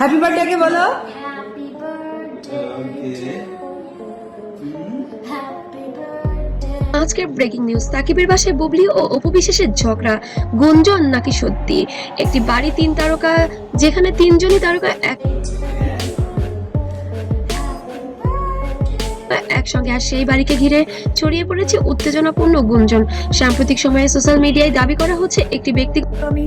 Happy birthday কে বলো। আজকের breaking news, সাকিবের বাসায় বুবলি ও অপু বিশ্বাসের ঝগড়া, গুঞ্জন নাকি সত্যি? একটি বাড়ি তিন তারকা, যেখানে তিনজনই তারকা একসঙ্গে, আর সেই বাড়িকে ঘিরে ছড়িয়ে পড়েছে উত্তেজনাপূর্ণ গুঞ্জন। সাম্প্রতিক সময়ে সোশ্যাল মিডিয়ায় দাবি করা হচ্ছে একটি ব্যক্তিগত আমি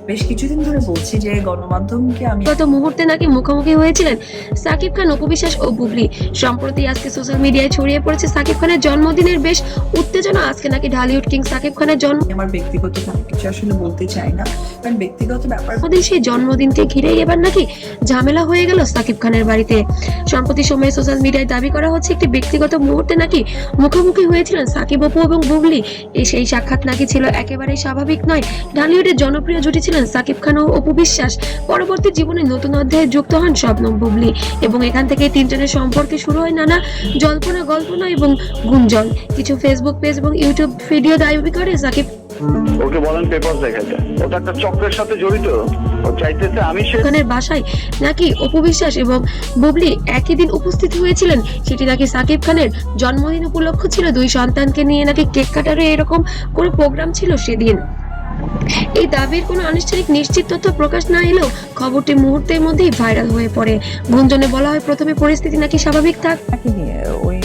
বেশ কিছুদিন ধরে বলছি যে গণমাধ্যমকে আমি মুহূর্তে নাকি মুখোমুখি হয়েছিলেন সাকিব খান, অপু বিশ্বাস ও বুবলি। সম্প্রতি আজকে সোশ্যাল মিডিয়ায় ছড়িয়ে পড়েছে সাকিব খানের জন্মদিনের বেশ উত্তেজনা। আজকে নাকি ঢালিউড কিং সাকিব খানের আমার ব্যক্তিগত কোনো কিছু আসলে বলতে চাই না, কারণ ব্যক্তিগত ব্যাপার। জন্মদিন, সেই জন্মদিনকে ঘিরেই এবার নাকি ঝামেলা হয়ে গেল সাকিব খানের বাড়িতে। সম্প্রতি সময়ে সোশ্যাল মিডিয়ায় দাবি করা হচ্ছে একটি ব্যক্তিগত মুহূর্তে নাকি মুখোমুখি হয়েছিলেন সাকিব, অপু এবং বুবলি। সেই সাক্ষাৎ নাকি ছিল একেবারেই স্বাভাবিক নয়। ঢালিউডের জনপ্রিয় জুটি ছিলেন সাকিব খান ও অপু বিশ্বাস। পরবর্তী জীবনে নতুন অধ্যায়ে যুক্ত হন শবনম বুবলি, এবং এখান থেকে তিনজনের সম্পর্কে শুরু হয় নানা জল্পনা কল্পনা এবং গুঞ্জন। কিছু ফেসবুক পেজ এবং ইউটিউব ভিডিও দাবি করে সাকিব ওকে বলেন পেপার দেখাতে, ওটা একটা চক্রের সাথে জড়িত। ও চাইতেছে আমি খানের বাসায় নাকি অপু বিশ্বাস এবং বুবলি একই দিন উপস্থিত হয়েছিলেন। সেটি নাকি সাকিব খানের জন্মদিন উপলক্ষ ছিল। দুই সন্তানকে নিয়ে নাকি কেক কাটারে এরকম কোনো প্রোগ্রাম ছিল সেদিন। এই দাবির কোনো আনুষ্ঠানিক নিশ্চিত তথ্য প্রকাশ না এলেও খবরটি মুহূর্তের মধ্যেই ভাইরাল হয়ে পড়ে। গুঞ্জনে বলা হয় প্রথমে পরিস্থিতি নাকি স্বাভাবিক নিয়ে ওই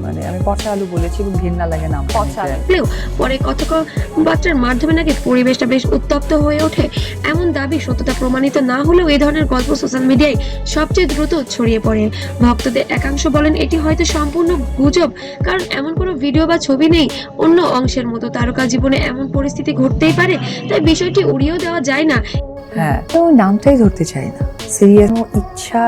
মানে আমি পচা আলু বলেছি এবং ঘৃণা লাগে না পচা থাকলেও পরে কথাবার্তার মাধ্যমে নাকি পরিবেশটা বেশ উত্তপ্ত হয়ে ওঠে। এমন দাবি সত্যতা প্রমাণিত না হলেও এই ধরনের গল্প সোশ্যাল মিডিয়ায় সবচেয়ে দ্রুত ছড়িয়ে পড়ে। ভক্তদের একাংশ বলেন এটি হয়তো সম্পূর্ণ গুজব, কারণ এমন কোনো ভিডিও বা ছবি নেই। অন্য অংশের মতো তারকা জীবনে এমন পরিস্থিতি ঘটতেই পারে, তাই বিষয়টি উড়িয়েও দেওয়া যায় না। হ্যাঁ, তো নামটাই ধরতে চাই না, সিরিয়াস ইচ্ছা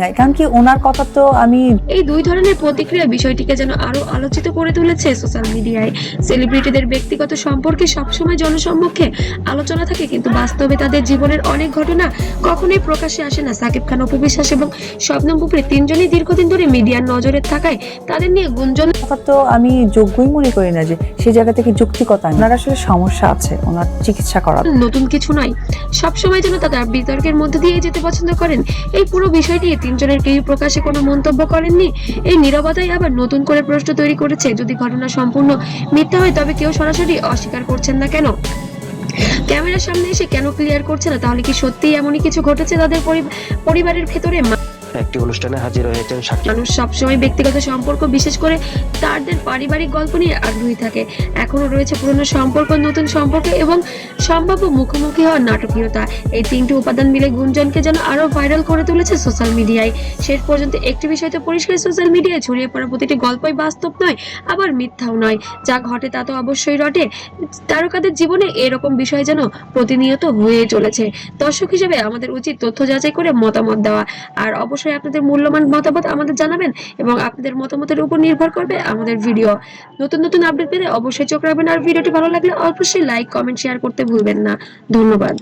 নাই, কারণ কি ওনার কথা তো আমি এই দুই ধরনের প্রতিক্রিয়া বিষয়টিকে যেন আরো আলোচিত করে তুলেছে সোশ্যাল মিডিয়ায়। সেলিব্রিটিদের ব্যক্তিগত সম্পর্কে সবসময় জনসম্মুখে আলোচনা থাকে, কিন্তু বাস্তবে তাদের জীবনের অনেক ঘটনা কখনোই প্রকাশ্যে আসে না। সাকিব খান, অপু বিশ্বাস এবং শবনম বুবলি তিনজনই দীর্ঘদিন ধরে মিডিয়ার নজরে থাকায় তাদের নিয়ে গুঞ্জন কথা তো আমি যোগ্যই মনে করি না যে সেই জায়গা থেকে যৌক্তিকতা। ওনার আসলে সমস্যা আছে, ওনার চিকিৎসা করা নতুন কিছু নয়। সবসময় যেন তারা বিতর্কের মধ্যে দিয়ে যেতে পছন্দ করেন। এই পুরো বিষয়টি তিনজনের কেউ প্রকাশে কোনো মন্তব্য করেননি। এই নীরবতাই আবার নতুন করে প্রশ্ন তৈরি করেছে। যদি ঘটনা সম্পূর্ণ মিথ্যা হয় তবে কেউ সরাসরি অস্বীকার করছেন না কেন? ক্যামেরার সামনে এসে কেন ক্লিয়ার করছে না? তাহলে কি সত্যিই এমনই কিছু ঘটেছে তাদের পরিবারের ভেতরে? একটি অনুষ্ঠানে হাজির হয়েছেন সাকিব। মানুষ সবসময় ব্যক্তিগত সম্পর্ক, বিশেষ করে তাদের পারিবারিক গল্প নিয়ে আগ্রহী থাকে। এখনো রয়েছে পুরনো সম্পর্ক, নতুন সম্পর্ক এবং সম্ভাব্য মুখোমুখি হওয়ার নাটকীয়তা। এই তিনটি উপাদান মিলে গুঞ্জনকে যেন আরো ভাইরাল করে তুলেছে সোশ্যাল মিডিয়ায়। শেষ পর্যন্ত একটি বিষয় তো পরিষ্কার, সোশ্যাল মিডিয়ায় ছড়িয়ে পড়া প্রতিটি গল্পই বাস্তব নয়, আবার মিথ্যাও নয়। যা ঘটে তা তো অবশ্যই রটে। তারকাদের জীবনে এরকম বিষয় যেন প্রতিনিয়ত হয়ে চলেছে। দর্শক হিসেবে আমাদের উচিত তথ্য যাচাই করে মতামত দেওয়া। আর অবশ্যই আপনাদের মূল্যবান মতামত আমাদের জানাবেন, এবং আপনাদের মতামতের উপর নির্ভর করবে আমাদের ভিডিও। নতুন নতুন আপডেট পেতে অবশ্যই চোখ রাখবেন। আর ভিডিওটি ভালো লাগলে অবশ্যই লাইক, কমেন্ট, শেয়ার করতে ভুলবেন না। ধন্যবাদ।